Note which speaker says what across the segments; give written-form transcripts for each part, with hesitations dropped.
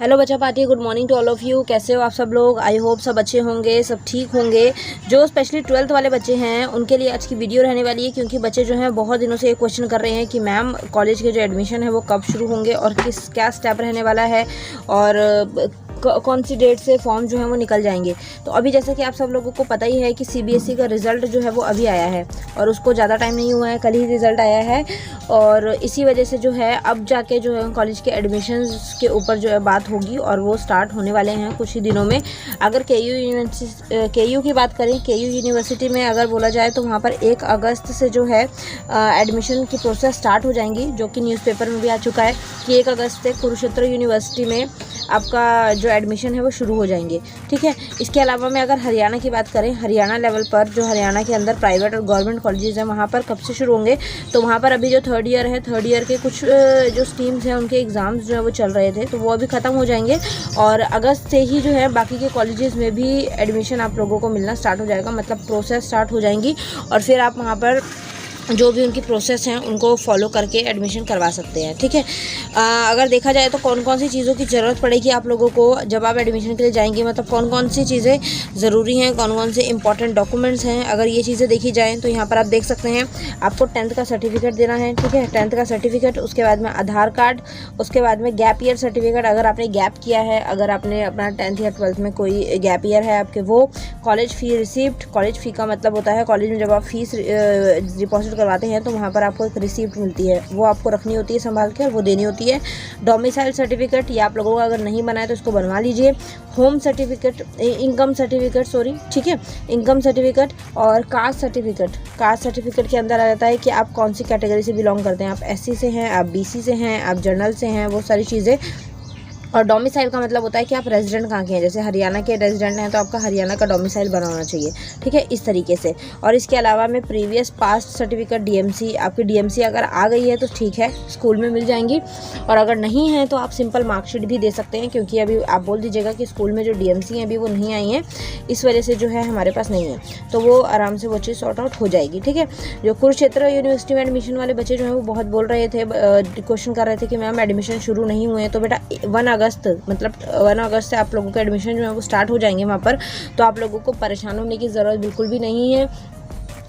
Speaker 1: Hello बच्चा party, good morning to all of you. कैसे हो आप सब लोग? आई होप सब अच्छे होंगे, सब ठीक होंगे। जो स्पेशली 12th वाले बच्चे हैं उनके लिए आज की वीडियो रहने वाली है, क्योंकि बच्चे जो हैं बहुत दिनों से ये क्वेश्चन कर रहे हैं कि मैम कॉलेज के जो एडमिशन है वो कब शुरू होंगे और क्या स्टेप रहने वाला है और कौन सी डेट से फॉर्म जो है वो निकल जाएंगे। तो अभी जैसा कि आप सब लोगों को पता ही है कि CBSE का रिज़ल्ट जो है वो अभी आया है और उसको ज़्यादा टाइम नहीं हुआ है, कल ही रिज़ल्ट आया है। और इसी वजह से जो है अब जाके जो है कॉलेज के एडमिशन्स के ऊपर जो है बात होगी और वो स्टार्ट होने वाले हैं कुछ ही दिनों में। अगर KU की बात करें, KU यूनिवर्सिटी में अगर बोला जाए तो वहाँ पर 1 अगस्त से जो है एडमिशन की प्रोसेस स्टार्ट हो जाएंगी, जो कि न्यूज़पेपर में भी आ चुका है कि 1 अगस्त से कुरुक्षेत्र यूनिवर्सिटी में आपका जो एडमिशन है वो शुरू हो जाएंगे। ठीक है। इसके अलावा में अगर हरियाणा की बात करें, हरियाणा लेवल पर जो हरियाणा के अंदर प्राइवेट और गवर्नमेंट कॉलेजेस हैं वहाँ पर कब से शुरू होंगे, तो वहाँ पर अभी जो थर्ड ईयर है, थर्ड ईयर के कुछ जो स्ट्रीम्स हैं उनके एग्ज़ाम्स जो है वो चल रहे थे, तो वो अभी ख़त्म हो जाएंगे और अगस्त से ही जो है बाकी के कॉलेजेस में भी एडमिशन आप लोगों को मिलना स्टार्ट हो जाएगा, मतलब प्रोसेस स्टार्ट हो जाएंगी और फिर आप वहाँ पर जो भी उनकी प्रोसेस हैं उनको फॉलो करके एडमिशन करवा सकते हैं। ठीक है। अगर देखा जाए तो कौन कौन सी चीज़ों की ज़रूरत पड़ेगी आप लोगों को जब आप एडमिशन के लिए जाएंगे, मतलब कौन कौन सी चीज़ें ज़रूरी हैं, कौन कौन से इंपॉर्टेंट डॉक्यूमेंट्स हैं, अगर ये चीज़ें देखी जाएँ तो यहाँ पर आप देख सकते हैं आपको 10th का सर्टिफिकेट देना है। ठीक है। 10th का सर्टिफिकेट, उसके बाद में आधार कार्ड, उसके बाद में गैप ईयर सर्टिफिकेट अगर आपने गैप किया है, अगर आपने अपना 10th या 12th में कोई गैप ईयर है आपके, वो कॉलेज फ़ी रिसिप्ट। कॉलेज फ़ी का मतलब होता है कॉलेज में जब आप फीस डिपॉजिट करवाते हैं तो वहाँ पर आपको एक रिसिप्ट मिलती है, वो आपको रखनी होती है संभाल के और वो देनी होती है। डोमिसाइल सर्टिफिकेट, ये आप लोगों का अगर नहीं बना है तो इसको बनवा लीजिए। Home certificate, income certificate, sorry, ठीक है, इनकम सर्टिफिकेट और कास्ट सर्टिफिकेट। कास्ट सर्टिफिकेट के अंदर आ जाता है कि आप कौन सी कैटेगरी से बिलोंग करते हैं, आप SC से हैं, आप BC से हैं, आप जनरल से हैं, वो सारी चीज़ें। और डोमिसाइल का मतलब होता है कि आप रेजिडेंट कहाँ के हैं, जैसे हरियाणा के रेजिडेंट हैं तो आपका हरियाणा का डोमिसाइल बना होना चाहिए। ठीक है, इस तरीके से। और इसके अलावा में प्रीवियस पास्ट सर्टिफिकेट, DMC, आपकी DMC अगर आ गई है तो ठीक है, स्कूल में मिल जाएंगी, और अगर नहीं है तो आप सिंपल मार्कशीट भी दे सकते हैं, क्योंकि अभी आप बोल दीजिएगा कि स्कूल में जो DMC हैं अभी वो नहीं आई हैं, इस वजह से जो है हमारे पास नहीं है, तो वो आराम से वो चीज़ सॉर्ट आउट हो जाएगी। ठीक है। जो कुरुक्षेत्र यूनिवर्सिटी में एडमिशन वाले बच्चे जो हैं वो बहुत बोल रहे थे, क्वेश्चन कर रहे थे कि मैम एडमिशन शुरू नहीं हुए हैं, तो बेटा 1 अगस्त से आप लोगों के एडमिशन जो है वो स्टार्ट हो जाएंगे वहाँ पर, तो आप लोगों को परेशान होने की ज़रूरत बिल्कुल भी नहीं है।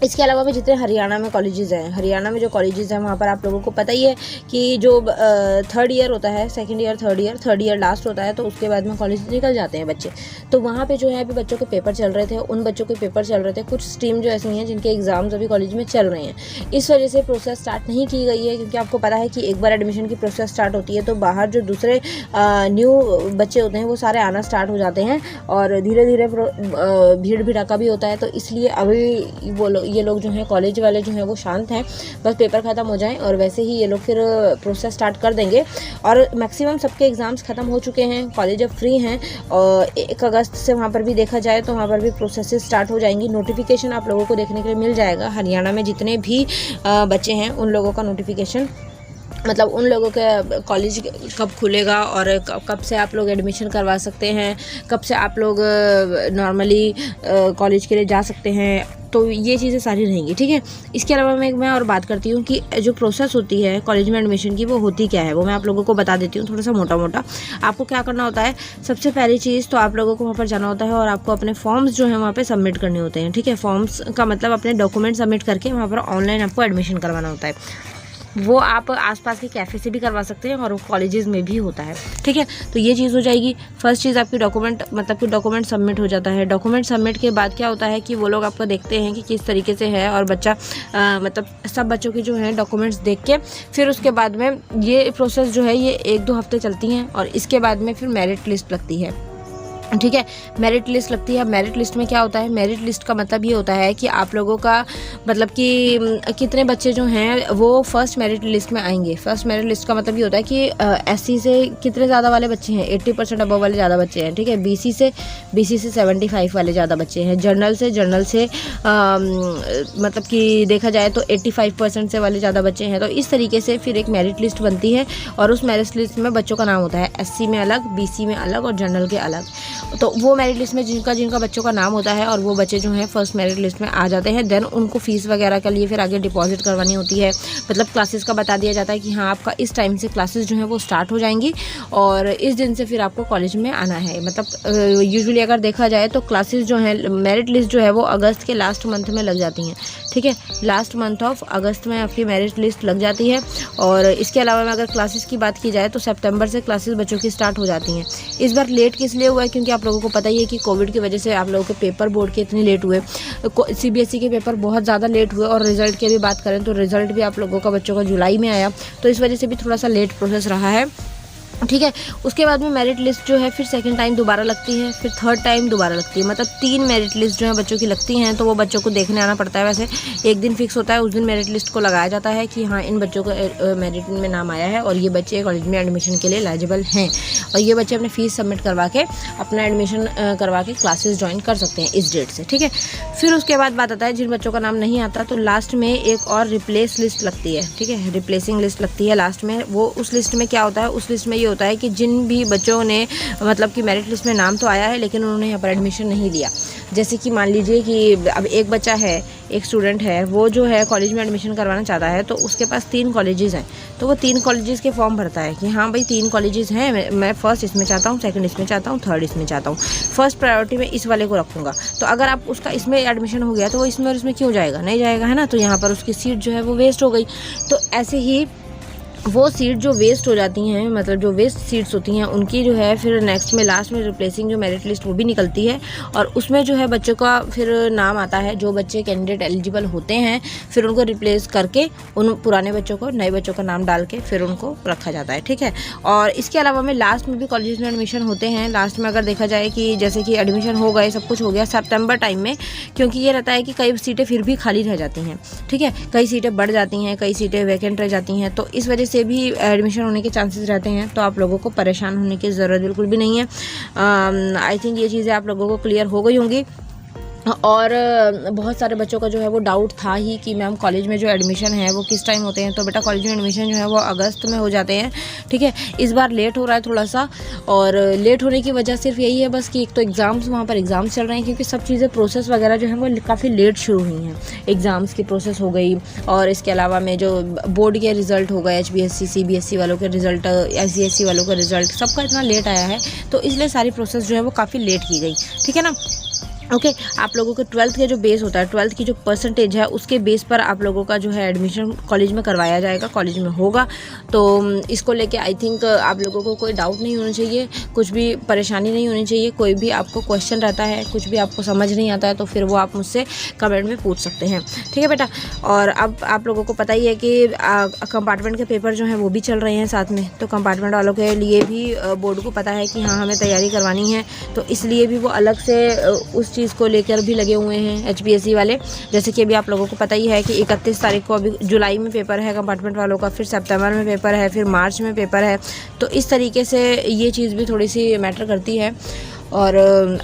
Speaker 1: इसके अलावा भी जितने हरियाणा में कॉलेजेस हैं, हरियाणा में जो कॉलेजेस हैं वहाँ पर आप लोगों को पता ही है कि जो थर्ड ईयर होता है, second year, third year last होता है, तो उसके बाद में कॉलेज निकल जाते हैं बच्चे। तो वहाँ पे जो है अभी बच्चों के पेपर चल रहे थे, उन बच्चों के पेपर चल रहे थे, कुछ स्ट्रीम जो ऐसी हैं जिनके एग्ज़ाम्स अभी कॉलेज में चल रहे हैं, इस वजह से प्रोसेस स्टार्ट नहीं की गई है, क्योंकि आपको पता है कि एक बार एडमिशन की प्रोसेस स्टार्ट होती है तो बाहर जो दूसरे न्यू बच्चे होते हैं वो सारे आना स्टार्ट हो जाते हैं और धीरे धीरे भीड़ भड़ाका भी होता है, तो इसलिए अभी ये लोग जो हैं कॉलेज वाले जो हैं वो शांत हैं, बस पेपर ख़त्म हो जाएं और वैसे ही ये लोग फिर प्रोसेस स्टार्ट कर देंगे। और मैक्सिमम सबके एग्ज़ाम्स ख़त्म हो चुके हैं, कॉलेज अब फ्री हैं और 1 अगस्त से वहाँ पर भी देखा जाए तो वहाँ पर भी प्रोसेसेस स्टार्ट हो जाएंगी। नोटिफिकेशन आप लोगों को देखने के लिए मिल जाएगा, हरियाणा में जितने भी बच्चे हैं उन लोगों का नोटिफिकेशन, मतलब उन लोगों के कॉलेज कब खुलेगा और कब से आप लोग एडमिशन करवा सकते हैं, कब से आप लोग नॉर्मली कॉलेज के लिए जा सकते हैं, तो ये चीज़ें सारी रहेंगी। ठीक है। इसके अलावा मैं और बात करती हूँ कि जो प्रोसेस होती है कॉलेज में एडमिशन की वो होती क्या है, वो मैं आप लोगों को बता देती हूँ थोड़ा सा मोटा मोटा। आपको क्या करना होता है, सबसे पहली चीज़ तो आप लोगों को वहाँ पर जाना होता है और आपको अपने फॉर्म्स जो हैं वहाँ पे सबमिट करने होते हैं। ठीक है। फॉर्म्स का मतलब अपने डॉक्यूमेंट सबमिट करके वहाँ पर ऑनलाइन आपको एडमिशन करवाना होता है। वो आप आसपास के कैफ़े से भी करवा सकते हैं और कॉलेजेस में भी होता है। ठीक है। तो ये चीज़ हो जाएगी। फर्स्ट चीज़ आपकी डॉक्यूमेंट सबमिट हो जाता है। डॉक्यूमेंट सबमिट के बाद क्या होता है कि वो लोग आपको देखते हैं कि किस तरीके से है और बच्चा मतलब सब बच्चों की जो है डॉक्यूमेंट्स देख के फिर उसके बाद में ये प्रोसेस जो है ये 1-2 हफ्ते चलती हैं और इसके बाद में फिर मेरिट लिस्ट लगती है। ठीक है। मेरिट लिस्ट लगती है। मेरिट लिस्ट में क्या होता है, मेरिट लिस्ट का मतलब ये होता है कि आप लोगों का मतलब कि कितने बच्चे जो हैं वो फर्स्ट मेरिट लिस्ट में आएंगे। फर्स्ट मेरिट लिस्ट का मतलब ये होता है कि SC से कितने ज़्यादा वाले बच्चे हैं, 80% अबव वाले ज़्यादा बच्चे हैं। ठीक है। BC से 75 वाले ज़्यादा बच्चे हैं। जनरल से मतलब कि देखा जाए तो 85% से वाले ज़्यादा बच्चे हैं। तो इस तरीके से फिर एक मेरिट लिस्ट बनती है और उस मेरिट लिस्ट में बच्चों का नाम होता है, SC में अलग, BC में अलग और जनरल के अलग। तो वो मेरिट लिस्ट में जिनका बच्चों का नाम होता है और वो बच्चे जो हैं फर्स्ट मेरिट लिस्ट में आ जाते हैं, देन उनको फ़ीस वगैरह के लिए फिर आगे डिपॉजिट करवानी होती है। मतलब क्लासेस का बता दिया जाता है कि हाँ आपका इस टाइम से क्लासेस जो हैं वो स्टार्ट हो जाएंगी और इस दिन से फिर आपको कॉलेज में आना है। मतलब यूजुअली अगर देखा जाए तो क्लासेस जो हैं, मेरिट लिस्ट जो है वो अगस्त के लास्ट मंथ में लग जाती हैं, ठीक है। लास्ट मंथ ऑफ अगस्त में आपकी मेरिट लिस्ट लग जाती है। और इसके अलावा में अगर क्लासेस की बात की जाए तो सितंबर से क्लासेस बच्चों की स्टार्ट हो जाती हैं। इस बार लेट किस लिए हुआ है, क्योंकि आप लोगों को पता ही है कि कोविड की वजह से आप लोगों के पेपर बोर्ड के इतने लेट हुए, CBSE के पेपर बहुत ज़्यादा लेट हुए। और रिजल्ट की भी बात करें तो रिजल्ट भी आप लोगों का बच्चों का जुलाई में आया, तो इस वजह से भी थोड़ा सा लेट प्रोसेस रहा है, ठीक है। उसके बाद में मेरिट लिस्ट जो है फिर सेकंड टाइम दोबारा लगती है, फिर थर्ड टाइम दोबारा लगती है। मतलब 3 मेरिट लिस्ट जो है बच्चों की लगती हैं, तो वो बच्चों को देखने आना पड़ता है। वैसे एक दिन फिक्स होता है, उस दिन मेरिट लिस्ट को लगाया जाता है कि हाँ इन बच्चों को मेरिट में नाम आया है और ये बच्चे कॉलेज में एडमिशन के लिए एलिजिबल हैं, और ये बच्चे अपने फ़ीस सबमिट करवा के अपना एडमिशन करवा के क्लासेस ज्वाइन कर सकते हैं इस डेट से, ठीक है। फिर उसके बाद बात आता है जिन बच्चों का नाम नहीं आता तो लास्ट में एक और रिप्लेस लिस्ट लगती है, ठीक है। रिप्लेसिंग लिस्ट लगती है लास्ट में। वो उस लिस्ट में क्या होता है, उस लिस्ट में ये होता है कि जिन भी बच्चों ने मतलब कि मेरिट लिस्ट में नाम तो आया है लेकिन उन्होंने यहाँ पर एडमिशन नहीं लिया। जैसे कि मान लीजिए कि अब एक बच्चा है, एक स्टूडेंट है, वो जो है कॉलेज में एडमिशन करवाना चाहता है, तो उसके पास 3 कॉलेजेस हैं, तो वो 3 कॉलेजेस के फॉर्म भरता है कि हाँ भाई 3 कॉलेजेस हैं, मैं फर्स्ट इसमें चाहता हूँ, सेकंड इसमें चाहता हूँ, थर्ड इसमें चाहता हूँ, फर्स्ट प्रायोरिटी में इस वाले को रखूँगा। तो अगर आप उसका इसमें एडमिशन हो गया तो वो इसमें और इसमें क्यों जाएगा, नहीं जाएगा, है ना। तो यहाँ पर उसकी सीट जो है वो वेस्ट हो गई। तो ऐसे ही वो सीट जो वेस्ट हो जाती हैं, मतलब जो वेस्ट सीट्स होती हैं उनकी जो है फिर नेक्स्ट में लास्ट में रिप्लेसिंग जो मेरिट लिस्ट वो भी निकलती है, और उसमें जो है बच्चों का फिर नाम आता है। जो बच्चे कैंडिडेट एलिजिबल होते हैं फिर उनको रिप्लेस करके उन पुराने बच्चों को नए बच्चों का नाम डाल के फिर उनको रखा जाता है, ठीक है। और इसके अलावा में लास्ट में भी कॉलेज में एडमिशन होते हैं। लास्ट में अगर देखा जाए कि जैसे कि एडमिशन हो गए, सब कुछ हो गया सितंबर टाइम में, क्योंकि ये रहता है कि कई सीटें फिर भी खाली रह जाती हैं, ठीक है। कई सीटें बढ़ जाती हैं, कई सीटें वैकेंट रह जाती हैं, तो इस वजह से भी एडमिशन होने के चांसेस रहते हैं। तो आप लोगों को परेशान होने की ज़रूरत बिल्कुल भी नहीं है। आई थिंक ये चीज़ें आप लोगों को क्लियर हो गई होंगी। और बहुत सारे बच्चों का जो है वो डाउट था ही कि मैम कॉलेज में जो एडमिशन है वो किस टाइम होते हैं। तो बेटा कॉलेज में एडमिशन जो है वो अगस्त में हो जाते हैं, ठीक है। इस बार लेट हो रहा है थोड़ा सा, और लेट होने की वजह सिर्फ यही है बस कि एक तो एग्ज़ाम्स, वहाँ पर एग्ज़ाम्स चल रहे हैं, क्योंकि सब चीज़ें प्रोसेस वगैरह जो है वो काफ़ी लेट शुरू हुई हैं। एग्ज़ाम्स की प्रोसेस हो गई, और इसके अलावा में जो बोर्ड के रिज़ल्ट हो गए, HBSC CBSE वालों के रिज़ल्ट, ICSE वालों का रिज़ल्ट, सबका इतना लेट आया है, तो इसलिए सारी प्रोसेस जो है वो काफ़ी लेट की गई, ठीक है ना। ओके आप लोगों के 12th के जो बेस होता है, 12th की जो परसेंटेज है उसके बेस पर आप लोगों का जो है एडमिशन कॉलेज में करवाया जाएगा, कॉलेज में होगा। तो इसको लेके आई थिंक आप लोगों को कोई डाउट नहीं होना चाहिए, कुछ भी परेशानी नहीं होनी चाहिए। कोई भी आपको क्वेश्चन रहता है, कुछ भी आपको समझ नहीं आता है, तो फिर वो आप मुझसे कमेंट में पूछ सकते हैं, ठीक है बेटा। और अब आप लोगों को पता ही है कि कंपार्टमेंट के पेपर जो हैं वो भी चल रहे हैं साथ में, तो कंपार्टमेंट वालों के लिए भी बोर्ड को पता है कि हाँ हमें तैयारी करवानी है, तो इसलिए भी वो अलग से उस चीज़ को लेकर भी लगे हुए हैं HBSE वाले। जैसे कि अभी आप लोगों को पता ही है कि 31 तारीख को अभी जुलाई में पेपर है कंपार्टमेंट वालों का, फिर सितंबर में पेपर है, फिर मार्च में पेपर है। तो इस तरीके से ये चीज़ भी थोड़ी सी मैटर करती है। और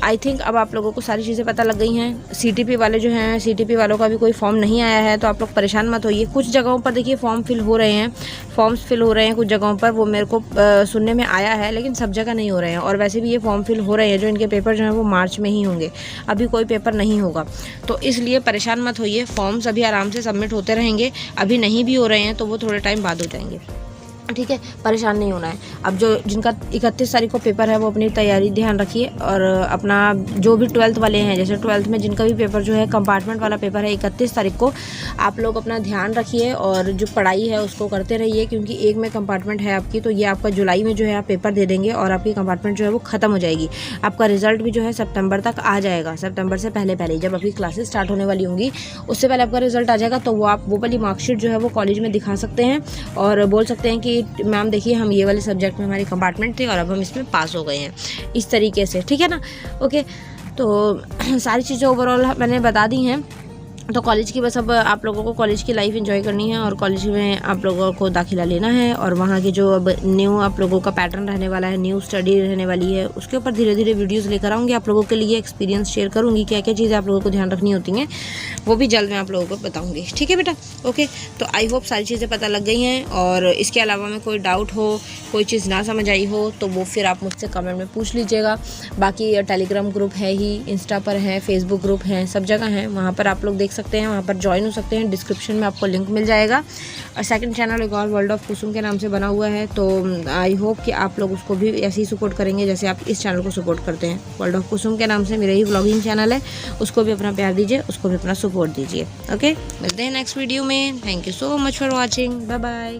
Speaker 1: आई थिंक अब आप लोगों को सारी चीज़ें पता लग गई हैं। CTP वाले जो हैं, CTP वालों का भी कोई फॉर्म नहीं आया है, तो आप लोग परेशान मत होइए। कुछ जगहों पर देखिए फॉर्म्स फिल हो रहे हैं, कुछ जगहों पर वो मेरे को सुनने में आया है, लेकिन सब जगह नहीं हो रहे हैं। और वैसे भी ये फॉर्म फिल हो रहे हैं, जो इनके पेपर जो हैं वो मार्च में ही होंगे, अभी कोई पेपर नहीं होगा। तो इसलिए परेशान मत होइए, फॉर्म्स अभी आराम से सबमिट होते रहेंगे। अभी नहीं भी हो रहे हैं तो वो थोड़े टाइम बाद हो जाएंगे, ठीक है, परेशान नहीं होना है। अब जो जिनका 31 तारीख को पेपर है वो अपनी तैयारी ध्यान रखिए, और अपना जो भी 12th वाले हैं, जैसे 12th में जिनका भी पेपर जो है कंपार्टमेंट वाला पेपर है 31 तारीख को, आप लोग अपना ध्यान रखिए और जो पढ़ाई है उसको करते रहिए, क्योंकि एक में कंपार्टमेंट है आपकी, तो ये आपका जुलाई में जो है आप पेपर दे देंगे और आपकी कंपार्टमेंट जो है वो ख़त्म हो जाएगी। आपका रिजल्ट भी जो है सितंबर तक आ जाएगा, सितंबर से पहले जब आपकी क्लासेस स्टार्ट होने वाली होंगी उससे पहले आपका रिजल्ट आ जाएगा। तो वो आप वो वाली मार्कशीट जो है वो कॉलेज में दिखा सकते हैं और बोल सकते हैं कि मैम देखिए हम ये वाले सब्जेक्ट में हमारी कंपार्टमेंट थी और अब हम इसमें पास हो गए हैं, इस तरीके से, ठीक है ना। ओके, तो सारी चीज़ें ओवरऑल मैंने बता दी हैं। तो कॉलेज की बस अब आप लोगों को कॉलेज की लाइफ एंजॉय करनी है और कॉलेज में आप लोगों को दाखिला लेना है और वहाँ की जो अब न्यू आप लोगों का पैटर्न रहने वाला है, न्यू स्टडी रहने वाली है, उसके ऊपर धीरे धीरे वीडियोस लेकर आऊँगी आप लोगों के लिए, एक्सपीरियंस शेयर करूँगी, क्या क्या चीज़ें आप लोगों को ध्यान रखनी होती हैं वो भी जल्द मैं आप लोगों को बताऊँगी। ठीक है बेटा, ओके। तो आई होप सारी चीज़ें पता लग गई हैं और इसके अलावा में कोई डाउट हो, कोई चीज़ ना समझ आई हो तो वो फिर आप मुझसे कमेंट में पूछ लीजिएगा। बाकी टेलीग्राम ग्रुप है ही, इंस्टा पर है, फेसबुक ग्रुप है, सब जगह हैं, वहाँ पर आप लोग देख सकते हैं, वहाँ पर ज्वाइन हो सकते हैं। डिस्क्रिप्शन में आपको लिंक मिल जाएगा। और सेकंड चैनल एक और वर्ल्ड ऑफ कुसुम के नाम से बना हुआ है, तो आई होप कि आप लोग उसको भी ऐसे ही सपोर्ट करेंगे जैसे आप इस चैनल को सपोर्ट करते हैं। वर्ल्ड ऑफ कुसुम के नाम से मेरा ही व्लॉगिंग चैनल है, उसको भी अपना प्यार दीजिए, उसको भी अपना सपोर्ट दीजिए। ओके, मिलते हैं नेक्स्ट वीडियो में। Thank you so much for watching, bye bye.